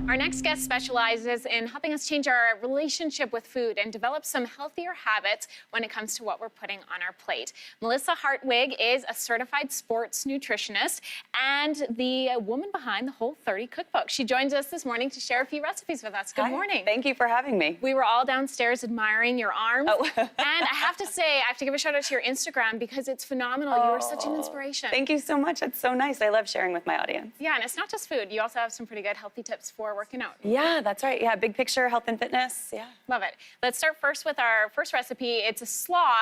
Our next guest specializes in helping us change our relationship with food and develop some healthier habits when it comes to what we're putting on our plate. Melissa Hartwig is a certified sports nutritionist and the woman behind the Whole30 Cookbook. She joins us this morning to share a few recipes with us. Good morning. Thank you for having me. We were all downstairs admiring your arms. Oh. And I have to say, I have to give a shout out to your Instagram because it's phenomenal. You are such an inspiration. Thank you so much. It's so nice. I love sharing with my audience. Yeah, and it's not just food. You also have some pretty good healthy tips for working out. Yeah, that's right. Yeah, big picture, health and fitness. Yeah. Love it. Let's start first with our first recipe. It's a slaw,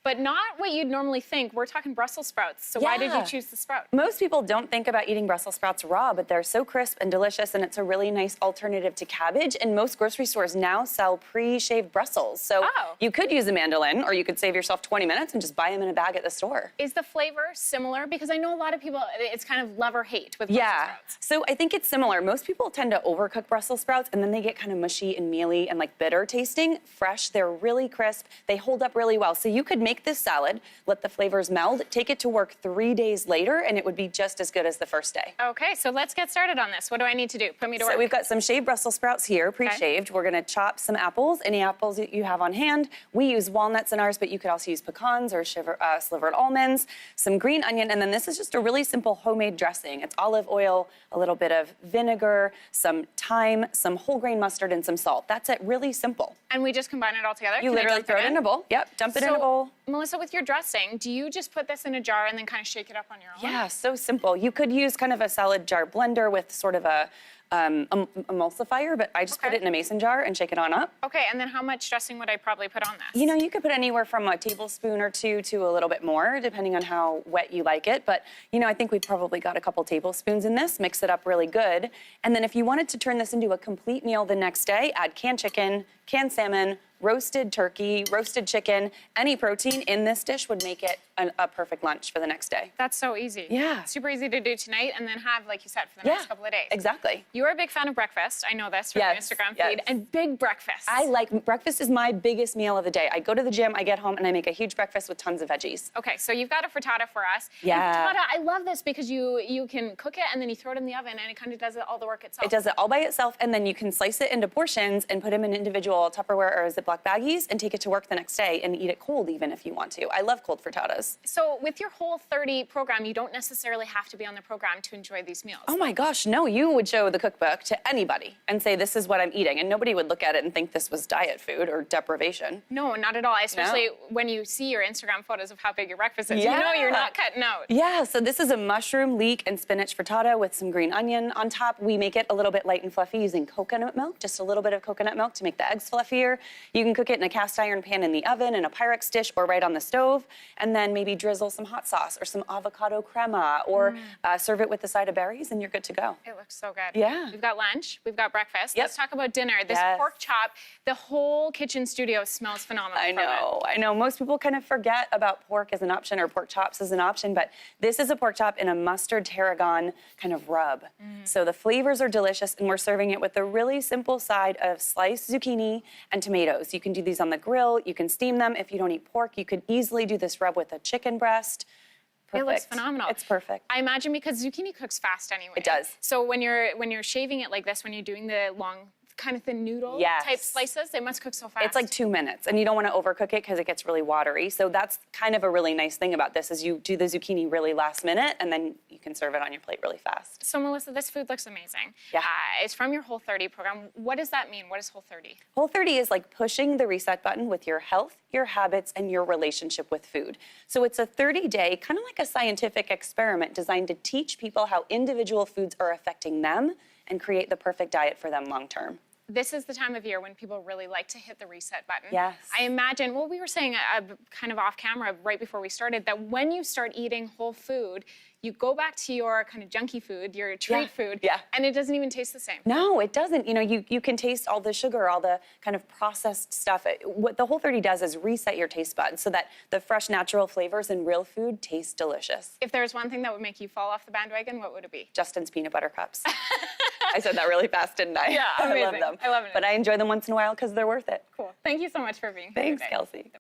but not what you'd normally think. We're talking Brussels sprouts. So why did you choose the sprout? Most people don't think about eating Brussels sprouts raw, but they're so crisp and delicious, and it's a really nice alternative to cabbage. And most grocery stores now sell pre-shaved Brussels. So you could use a mandolin, or you could save yourself 20 minutes and just buy them in a bag at the store. Is the flavor similar? Because I know a lot of people, it's kind of love or hate with Brussels sprouts. So I think it's similar. Most people tend to overcook Brussels sprouts, and then they get kind of mushy and mealy and like bitter tasting. Fresh, they're really crisp. They hold up really well. So you could make this salad, let the flavors meld, take it to work 3 days later, and it would be just as good as the first day. Okay, so let's get started on this. What do I need to do? Put me to work. So we've got some shaved Brussels sprouts here, pre-shaved. We're gonna chop some apples, any apples that you have on hand. We use walnuts in ours, but you could also use pecans or slivered almonds, some green onion, and then this is just a really simple homemade dressing. It's olive oil, a little bit of vinegar, some thyme, some whole grain mustard, and some salt. That's it, really simple. And we just combine it all together? You literally throw it in a bowl. Yep, dump it in a bowl. Melissa, with your dressing, do you just put this in a jar and then kind of shake it up on your own? Yeah, so simple. You could use kind of a salad jar blender with sort of a emulsifier, but I just put it in a mason jar and shake it on up. Okay, and then how much dressing would I probably put on this? You know, you could put anywhere from a tablespoon or two to a little bit more, depending on how wet you like it. But, you know, I think we've probably got a couple tablespoons in this. Mix it up really good. And then if you wanted to turn this into a complete meal the next day, add canned chicken, canned salmon, roasted turkey, roasted chicken. Any protein in this dish would make it a perfect lunch for the next day. That's so easy. Yeah. Super easy to do tonight and then have, like you said, for the next couple of days. Exactly. You're a big fan of breakfast. I know this from your Instagram feed. And big breakfast. Breakfast is my biggest meal of the day. I go to the gym, I get home, and I make a huge breakfast with tons of veggies. Okay, so you've got a frittata for us. Yeah. And frittata, I love this because you can cook it and then you throw it in the oven and it kind of does all the work itself. It does it all by itself, and then you can slice it into portions and put them in individual Tupperware or Ziploc baggies and take it to work the next day and eat it cold even if you want to. I love cold frittatas. So with your Whole30 program, you don't necessarily have to be on the program to enjoy these meals. Oh my gosh, no, you would show the cookbook to anybody and say, this is what I'm eating, and nobody would look at it and think this was diet food or deprivation. No, not at all, especially when you see your Instagram photos of how big your breakfast is. You know you're not cutting out. Yeah, so this is a mushroom, leek, and spinach frittata with some green onion on top. We make it a little bit light and fluffy using coconut milk, just a little bit of coconut milk to make the eggs fluffier. You can cook it in a cast iron pan in the oven, in a Pyrex dish, or right on the stove, and then maybe drizzle some hot sauce or some avocado crema, or serve it with a side of berries, and you're good to go. It looks so good. Yeah. We've got lunch, we've got breakfast. Yep. Let's talk about dinner. This pork chop, the whole kitchen studio smells phenomenal. I know. Most people kind of forget about pork as an option or pork chops as an option, but this is a pork chop in a mustard tarragon kind of rub. So the flavors are delicious, and we're serving it with a really simple side of sliced zucchini and tomatoes. You can do these on the grill. You can steam them. If you don't eat pork, you could easily do this rub with a chicken breast. Perfect. It looks phenomenal. It's perfect. I imagine because zucchini cooks fast anyway. It does. So when you're shaving it like this, when you're doing the long, kind of thin noodle type slices, they must cook so fast. It's like 2 minutes, and you don't want to overcook it because it gets really watery. So that's kind of a really nice thing about this is you do the zucchini really last minute, and then you can serve it on your plate really fast. So Melissa, this food looks amazing. Yeah. It's from your Whole30 program. What does that mean? What is Whole30? Whole30 is like pushing the reset button with your health, your habits, and your relationship with food. So it's a 30-day, kind of like a scientific experiment designed to teach people how individual foods are affecting them and create the perfect diet for them long term. This is the time of year when people really like to hit the reset button. Yes. I imagine, well, we were saying kind of off camera right before we started that when you start eating whole food, you go back to your kind of junky food, your treat food, and it doesn't even taste the same. No, it doesn't. You know, you can taste all the sugar, all the kind of processed stuff. What the Whole30 does is reset your taste buds so that the fresh, natural flavors in real food taste delicious. If there's one thing that would make you fall off the bandwagon, what would it be? Justin's peanut butter cups. I said that really fast, didn't I? Yeah, amazing. I love them. I love it. But I enjoy them once in a while because they're worth it. Cool. Thank you so much for being here Thanks, today. Kelsey.